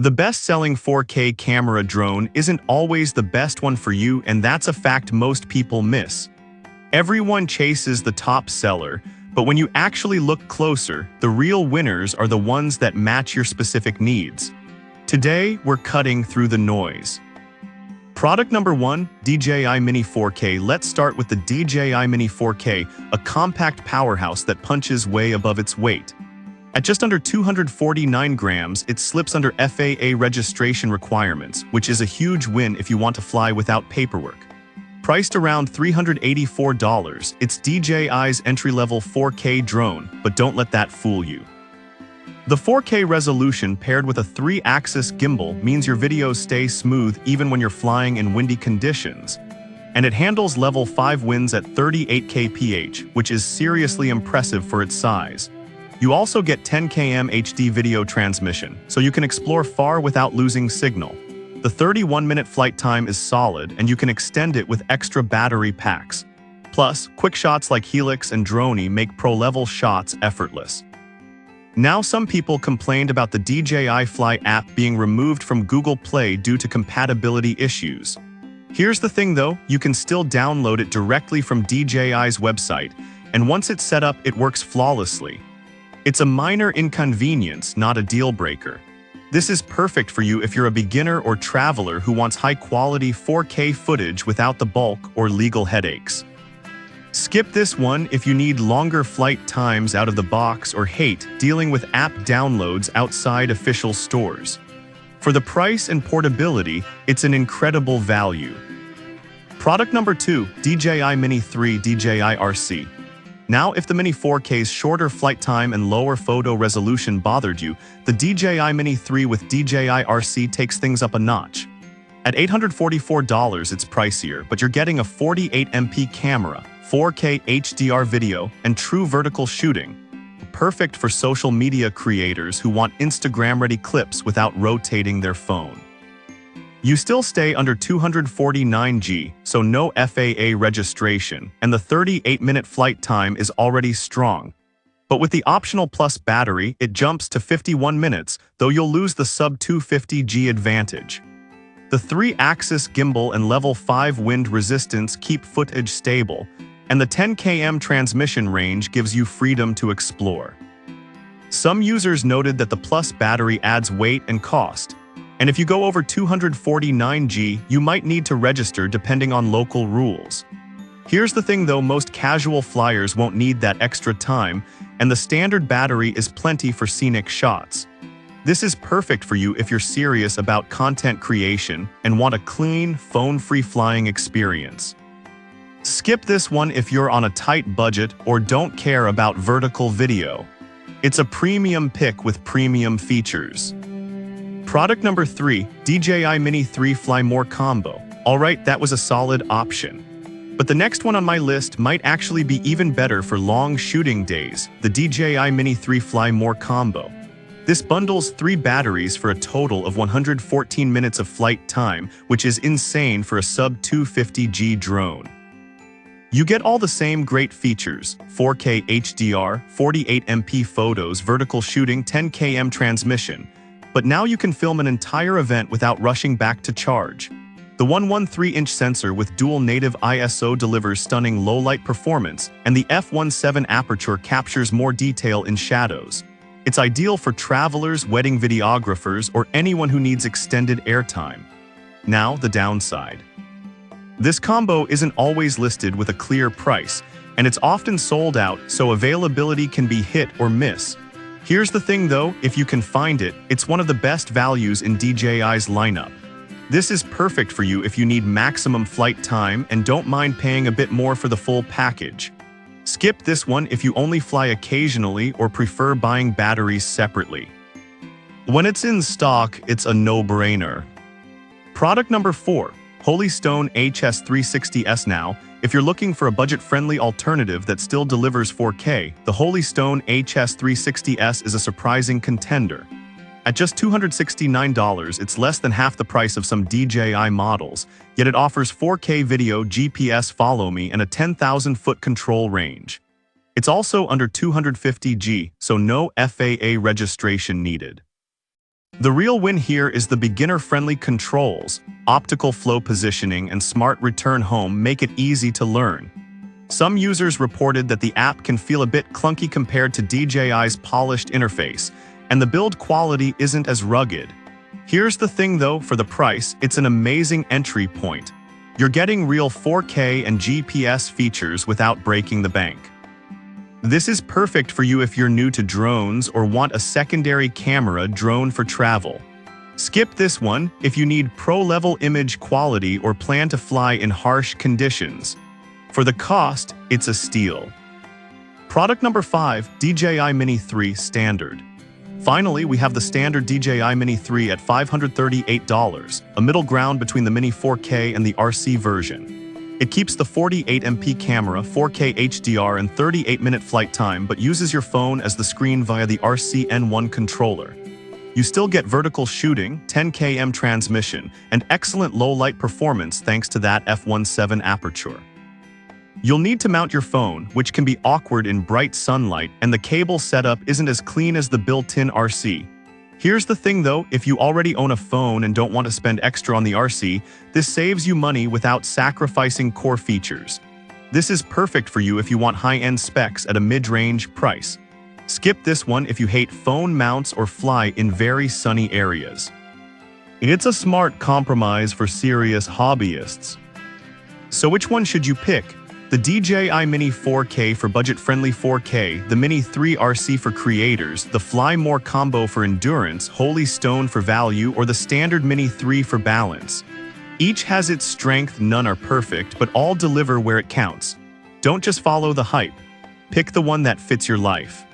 The best-selling 4K camera drone isn't always the best one for you, and that's a fact most people miss. Everyone chases the top seller, but when you actually look closer, the real winners are the ones that match your specific needs. Today, we're cutting through the noise. Product number 1, DJI Mini 4K. Let's start with the DJI Mini 4K, a compact powerhouse that punches way above its weight. At just under 249 grams, it slips under FAA registration requirements, which is a huge win if you want to fly without paperwork. Priced around $384, it's DJI's entry-level 4K drone, but don't let that fool you. The 4K resolution paired with a 3-axis gimbal means your videos stay smooth even when you're flying in windy conditions. And it handles level 5 winds at 38 kph, which is seriously impressive for its size. You also get 10 km HD video transmission, so you can explore far without losing signal. The 31-minute flight time is solid, and you can extend it with extra battery packs. Plus, quick shots like Helix and Droney make pro-level shots effortless. Now, some people complained about the DJI Fly app being removed from Google Play due to compatibility issues. Here's the thing though, you can still download it directly from DJI's website, and once it's set up, it works flawlessly. It's a minor inconvenience, not a deal breaker. This is perfect for you if you're a beginner or traveler who wants high-quality 4K footage without the bulk or legal headaches. Skip this one if you need longer flight times out of the box or hate dealing with app downloads outside official stores. For the price and portability, it's an incredible value. Product number 2, DJI Mini 3 DJI RC. Now, if the Mini 4K's shorter flight time and lower photo resolution bothered you, the DJI Mini 3 with DJI RC takes things up a notch. At $844, it's pricier, but you're getting a 48MP camera, 4K HDR video, and true vertical shooting. Perfect for social media creators who want Instagram-ready clips without rotating their phone. You still stay under 249G, so no FAA registration, and the 38-minute flight time is already strong. But with the optional Plus battery, it jumps to 51 minutes, though you'll lose the sub-250G advantage. The 3-axis gimbal and level 5 wind resistance keep footage stable, and the 10 km transmission range gives you freedom to explore. Some users noted that the Plus battery adds weight and cost, and if you go over 249G, you might need to register depending on local rules. Here's the thing though, most casual flyers won't need that extra time, and the standard battery is plenty for scenic shots. This is perfect for you if you're serious about content creation and want a clean, phone-free flying experience. Skip this one if you're on a tight budget or don't care about vertical video. It's a premium pick with premium features. Product number 3, DJI Mini 3 Fly More Combo. Alright, that was a solid option. But the next one on my list might actually be even better for long shooting days, the DJI Mini 3 Fly More Combo. This bundles 3 batteries for a total of 114 minutes of flight time, which is insane for a sub-250G drone. You get all the same great features: 4K HDR, 48MP photos, vertical shooting, 10 km transmission. But now you can film an entire event without rushing back to charge. The 113-inch sensor with dual native ISO delivers stunning low-light performance, and the f1.7 aperture captures more detail in shadows. It's ideal for travelers, wedding videographers, or anyone who needs extended airtime. Now, the downside. This combo isn't always listed with a clear price, and it's often sold out, so availability can be hit or miss. Here's the thing though, if you can find it, it's one of the best values in DJI's lineup. This is perfect for you if you need maximum flight time and don't mind paying a bit more for the full package. Skip this one if you only fly occasionally or prefer buying batteries separately. When it's in stock, it's a no-brainer. Product number 4, Holystone HS360S. Now, if you're looking for a budget-friendly alternative that still delivers 4K, the Holystone HS360S is a surprising contender. At just $269, it's less than half the price of some DJI models, yet it offers 4K video, GPS follow me, and a 10,000-foot control range. It's also under 250G, so no FAA registration needed. The real win here is the beginner-friendly controls, optical flow positioning, and smart return home make it easy to learn. Some users reported that the app can feel a bit clunky compared to DJI's polished interface, and the build quality isn't as rugged. Here's the thing though, for the price, it's an amazing entry point. You're getting real 4K and GPS features without breaking the bank. This is perfect for you if you're new to drones or want a secondary camera drone for travel. Skip this one if you need pro-level image quality or plan to fly in harsh conditions. For the cost, it's a steal. Product number 5, DJI Mini 3 Standard. Finally, we have the standard DJI Mini 3 at $538, a middle ground between the Mini 4K and the RC version. It keeps the 48MP camera, 4K HDR, and 38-minute flight time, but uses your phone as the screen via the RC N1 controller. You still get vertical shooting, 10km transmission, and excellent low-light performance thanks to that f1.7 aperture. You'll need to mount your phone, which can be awkward in bright sunlight, and the cable setup isn't as clean as the built-in RC. Here's the thing though, if you already own a phone and don't want to spend extra on the RC, this saves you money without sacrificing core features. This is perfect for you if you want high-end specs at a mid-range price. Skip this one if you hate phone mounts or fly in very sunny areas. It's a smart compromise for serious hobbyists. So which one should you pick? The DJI Mini 4K for budget-friendly 4K, the Mini 3 RC for creators, the Fly More combo for endurance, Holy Stone for value, or the standard Mini 3 for balance. Each has its strength, none are perfect, but all deliver where it counts. Don't just follow the hype. Pick the one that fits your life.